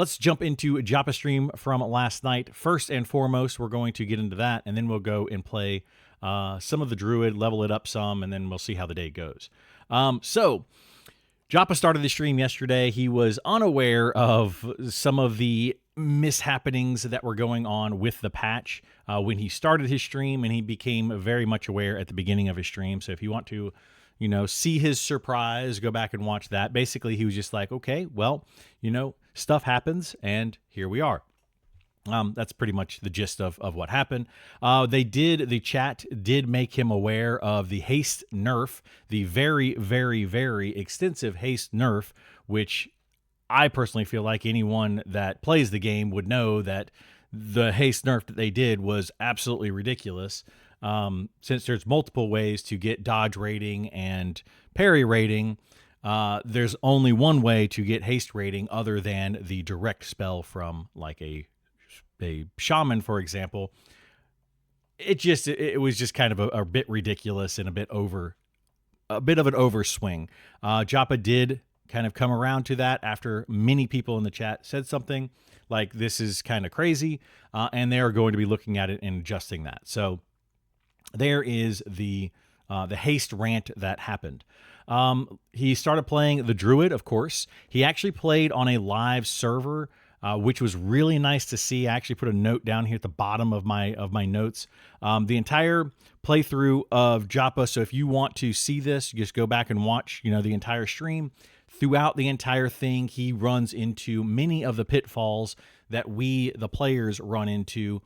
let's jump into Joppa stream from last night. First and foremost, we're going to get into that, and then we'll go and play some of the Druid, level it up some, and then we'll see how the day goes. So Joppa started the stream yesterday. He was unaware of some of the mishappenings that were going on with the patch when he started his stream, and he became very much aware at the beginning of his stream. So if you want to, see his surprise, go back and watch that. Basically, he was just like, okay, well, stuff happens, and here we are. That's pretty much the gist of what happened. The chat did make him aware of the Haste nerf, the very, very, very extensive Haste nerf, which I personally feel like anyone that plays the game would know that the Haste nerf that they did was absolutely ridiculous. Since there's multiple ways to get dodge rating and parry rating, there's only one way to get haste rating other than the direct spell from like a shaman, for example. It was just kind of a bit ridiculous and a bit of an overswing. Joppa did kind of come around to that after many people in the chat said something like, this is kind of crazy, and they are going to be looking at it and adjusting that. So there is the haste rant that happened. He started playing the Druid, of course. He actually played on a live server, which was really nice to see. I actually put a note down here at the bottom of my notes. The entire playthrough of Joppa. So if you want to see this, you just go back and watch, the entire stream. Throughout the entire thing, he runs into many of the pitfalls that we, the players, run into.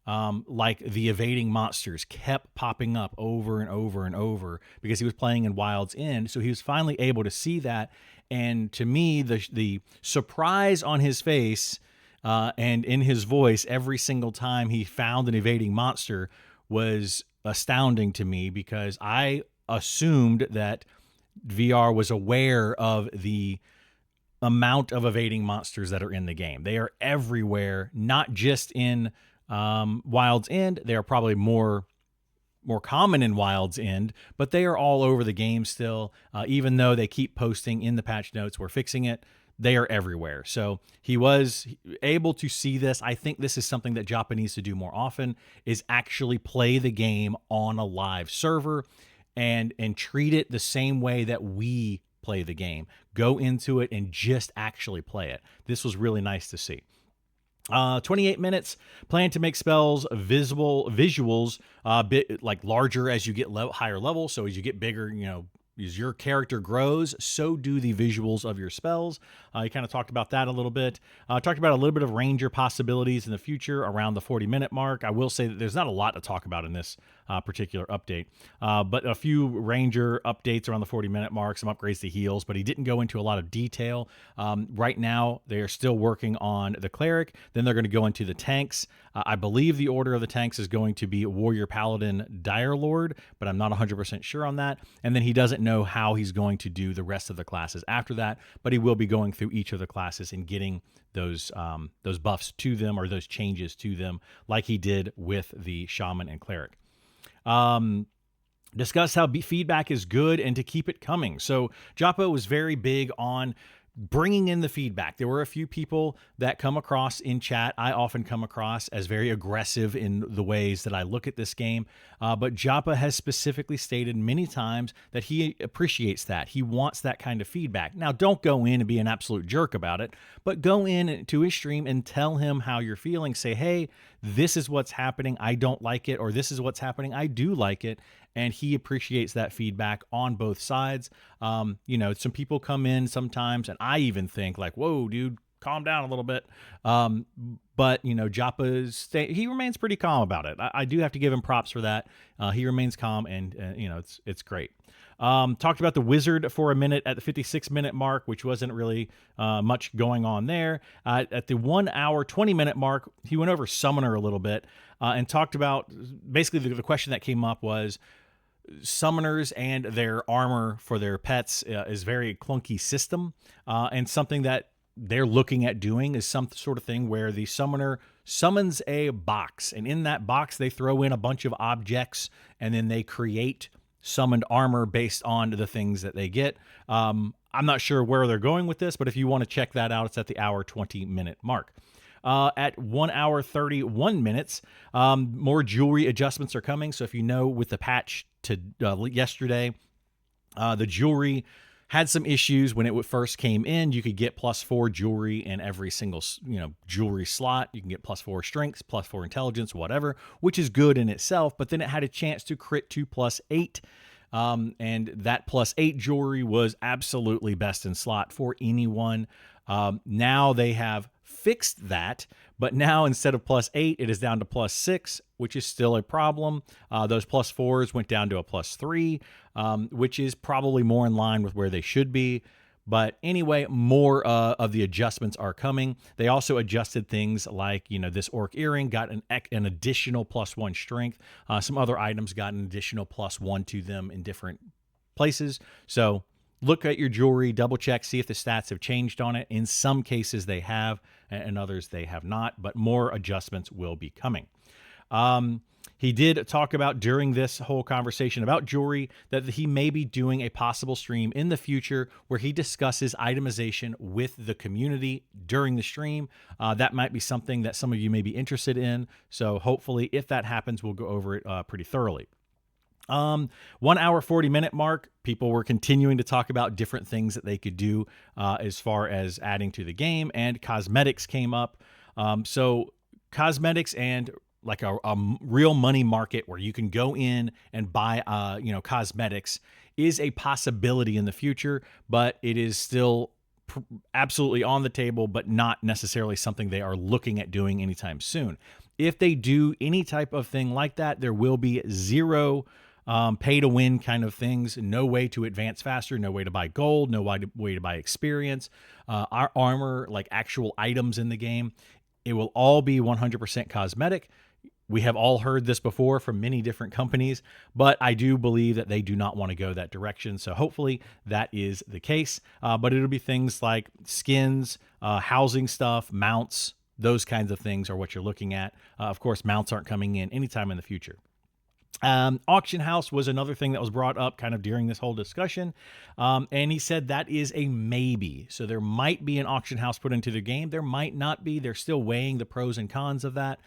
Like the evading monsters kept popping up over and over and over because he was playing in Wild's End. So he was finally able to see that. And to me, the surprise on his face and in his voice every single time he found an evading monster was astounding to me, because I assumed that VR was aware of the amount of evading monsters that are in the game. They are everywhere, not just in Wild's End. They are probably more common in Wild's End, but they are all over the game still. Even though they keep posting in the patch notes, we're fixing it, they are everywhere. So he was able to see this. I think this is something that Joppa needs to do more often, is actually play the game on a live server and treat it the same way that we play the game. Go into it and just actually play it. This was really nice to see. 28 minutes. Plan to make spells visuals a bit like larger as you get higher level. So as you get bigger, as your character grows, so do the visuals of your spells. You kind of talked about that a little bit. Talked about a little bit of ranger possibilities in the future around the 40-minute mark. I will say that there's not a lot to talk about in this particular update, but a few ranger updates around the 40-minute mark, some upgrades to heals, but he didn't go into a lot of detail. Right now, they're still working on the cleric. Then they're going to go into the tanks. I believe the order of the tanks is going to be Warrior, Paladin, Dire Lord, but I'm not 100% sure on that. And then he doesn't know how he's going to do the rest of the classes after that, but he will be going through each of the classes and getting those buffs to them, or those changes to them, like he did with the shaman and cleric. Discuss how feedback is good and to keep it coming. So Joppa was very big on bringing in the feedback. There were a few people that come across in chat. I often come across as very aggressive in the ways that I look at this game. But Joppa has specifically stated many times that he appreciates that. He wants that kind of feedback. Now, don't go in and be an absolute jerk about it, but go in to his stream and tell him how you're feeling. Say, hey, this is what's happening, I don't like it, or this is what's happening, I do like it. And he appreciates that feedback on both sides. Some people come in sometimes, and I even think like, whoa, dude, calm down a little bit. But Joppa he remains pretty calm about it. I do have to give him props for that. He remains calm, and it's great. Talked about the wizard for a minute at the 56-minute mark, which wasn't really much going on there. At the 1 hour, 20-minute mark, he went over summoner a little bit and talked about basically the question that came up was, summoners and their armor for their pets is very clunky system, and something that they're looking at doing is some sort of thing where the summoner summons a box, and in that box they throw in a bunch of objects, and then they create summoned armor based on the things that they get. I'm not sure where they're going with this, but if you want to check that out, it's at the hour 20-minute mark. At 1 hour 31 minutes, more jewelry adjustments are coming. So if you know, with the patch to yesterday, the jewelry had some issues when it first came in. You could get +4 jewelry in every single, jewelry slot. You can get +4 strengths, +4 intelligence, whatever, which is good in itself. But then it had a chance to crit to +8. And that +8 jewelry was absolutely best in slot for anyone. Now they have fixed that, but now instead of +8, it is down to +6, which is still a problem. Those +4s went down to a +3, which is probably more in line with where they should be. But anyway, more of the adjustments are coming. They also adjusted things like, this orc earring got an additional +1 strength. Some other items got an additional +1 to them in different places. So look at your jewelry, double check, see if the stats have changed on it. In some cases they have, and others they have not, but more adjustments will be coming. He did talk about, during this whole conversation about jewelry, that he may be doing a possible stream in the future where he discusses itemization with the community during the stream. That might be something that some of you may be interested in. So hopefully, if that happens, we'll go over it pretty thoroughly. 1 hour 40-minute mark, people were continuing to talk about different things that they could do as far as adding to the game, and cosmetics came up. So cosmetics and like a real money market where you can go in and buy cosmetics is a possibility in the future, but it is still absolutely on the table, but not necessarily something they are looking at doing anytime soon. If they do any type of thing like that, there will be zero pay to win kind of things. No way to advance faster, no way to buy gold, no way to buy experience, our armor, like actual items in the game. It will all be 100% cosmetic. We have all heard this before from many different companies, but I do believe that they do not want to go that direction. So hopefully that is the case. But it'll be things like skins, housing stuff, mounts, those kinds of things are what you're looking at. Of course, mounts aren't coming in anytime in the future. Auction house was another thing that was brought up kind of during this whole discussion. And he said that is a maybe. So there might be an auction house put into the game. There might not be. They're still weighing the pros and cons of that.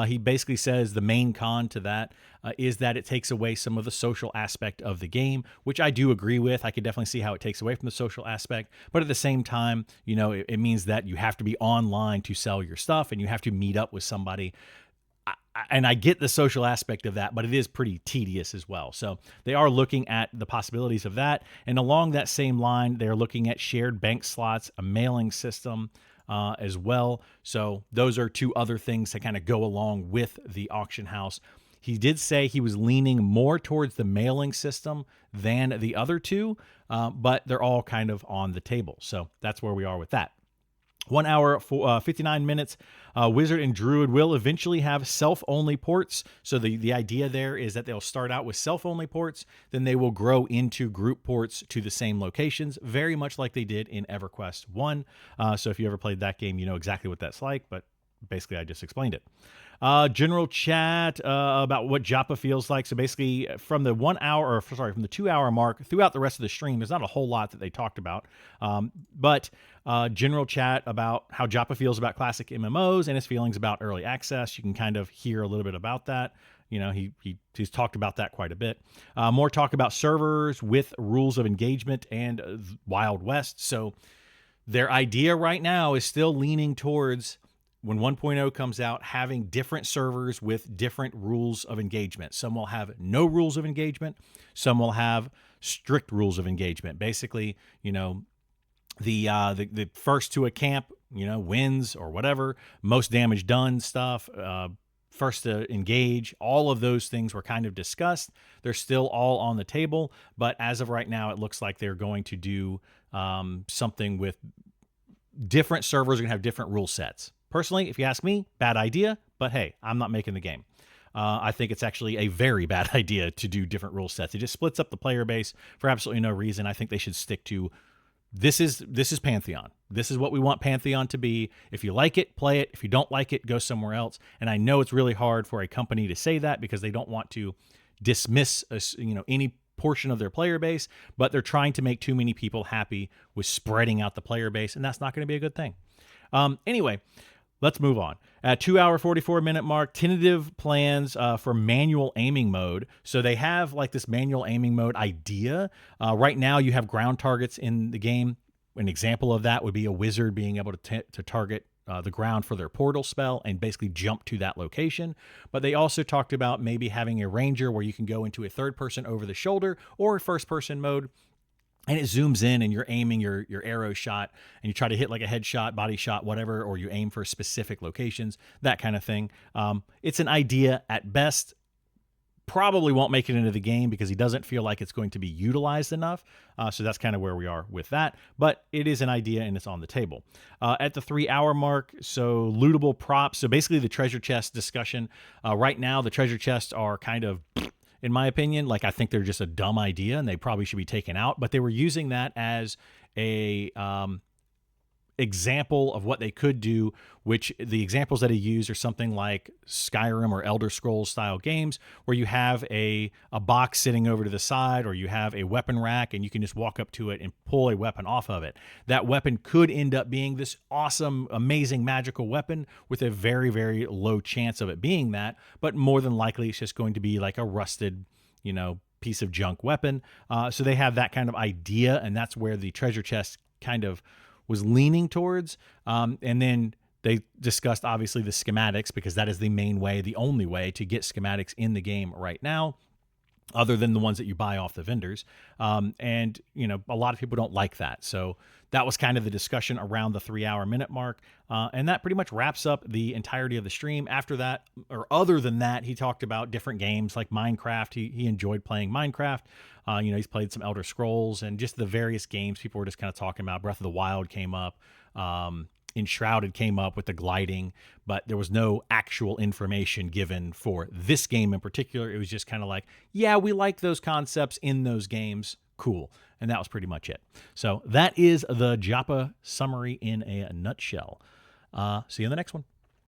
He basically says the main con to that is that it takes away some of the social aspect of the game, which I do agree with. I could definitely see how it takes away from the social aspect. But at the same time, it means that you have to be online to sell your stuff and you have to meet up with somebody. And I get the social aspect of that, but it is pretty tedious as well. So they are looking at the possibilities of that. And along that same line, they're looking at shared bank slots, a mailing system as well. So those are two other things that kind of go along with the auction house. He did say he was leaning more towards the mailing system than the other two, but they're all kind of on the table. So that's where we are with that. 1 hour, 59 minutes. Wizard and Druid will eventually have self-only ports. So the idea there is that they'll start out with self-only ports, then they will grow into group ports to the same locations, very much like they did in EverQuest 1. So if you ever played that game, you know exactly what that's like, but basically I just explained it. General chat about what Joppa feels like. So basically from the 1 hour, from the 2 hour mark throughout the rest of the stream, there's not a whole lot that they talked about. But general chat about how Joppa feels about classic MMOs and his feelings about early access. You can kind of hear a little bit about that. He's talked about that quite a bit. More talk about servers with rules of engagement and Wild West. So their idea right now is still leaning towards, when 1.0 comes out, having different servers with different rules of engagement. Some will have no rules of engagement. Some will have strict rules of engagement. Basically, the first to a camp, wins or whatever, most damage done stuff, first to engage, all of those things were kind of discussed. They're still all on the table, but as of right now, it looks like they're going to do something with different servers are going to have different rule sets. Personally, if you ask me, bad idea, but hey, I'm not making the game. I think it's actually a very bad idea to do different rule sets. It just splits up the player base for absolutely no reason. I think they should stick to, this is Pantheon. This is what we want Pantheon to be. If you like it, play it. If you don't like it, go somewhere else. And I know it's really hard for a company to say that because they don't want to dismiss any portion of their player base, but they're trying to make too many people happy with spreading out the player base, and that's not going to be a good thing. Anyway, let's move on. At 2 hour 44-minute mark, tentative plans for manual aiming mode. So they have like this manual aiming mode idea. Right now, you have ground targets in the game. An example of that would be a wizard being able to target the ground for their portal spell and basically jump to that location. But they also talked about maybe having a ranger where you can go into a third person over the shoulder or a first person mode, and it zooms in and you're aiming your arrow shot and you try to hit like a headshot, body shot, whatever, or you aim for specific locations, that kind of thing. It's an idea at best. Probably won't make it into the game because he doesn't feel like it's going to be utilized enough. So that's kind of where we are with that. But it is an idea and it's on the table. At the 3 hour mark, so lootable props. So basically the treasure chest discussion. Right now, the treasure chests are kind of, in my opinion, like I think they're just a dumb idea and they probably should be taken out. But they were using that as a example of what they could do, which the examples that he used are something like Skyrim or Elder Scrolls style games where you have a box sitting over to the side, or you have a weapon rack and you can just walk up to it and pull a weapon off of it. That weapon could end up being this awesome, amazing, magical weapon with a very, very low chance of it being that, but more than likely it's just going to be like a rusted, piece of junk weapon. So they have that kind of idea, and that's where the treasure chest kind of was leaning towards. And then they discussed obviously the schematics, because that is the main way, the only way to get schematics in the game right now, other than the ones that you buy off the vendors. And a lot of people don't like that. So that was kind of the discussion around the 3 hour minute mark. And that pretty much wraps up the entirety of the stream. After that, or other than that, he talked about different games like Minecraft. He enjoyed playing Minecraft. He's played some Elder Scrolls and just the various games people were just kind of talking about. Breath of the Wild came up. Enshrouded came up with the gliding, but there was no actual information given for this game in particular. It was just kind of like, yeah, we like those concepts in those games. Cool. And that was pretty much it. So that is the Joppa summary in a nutshell. See you in the next one.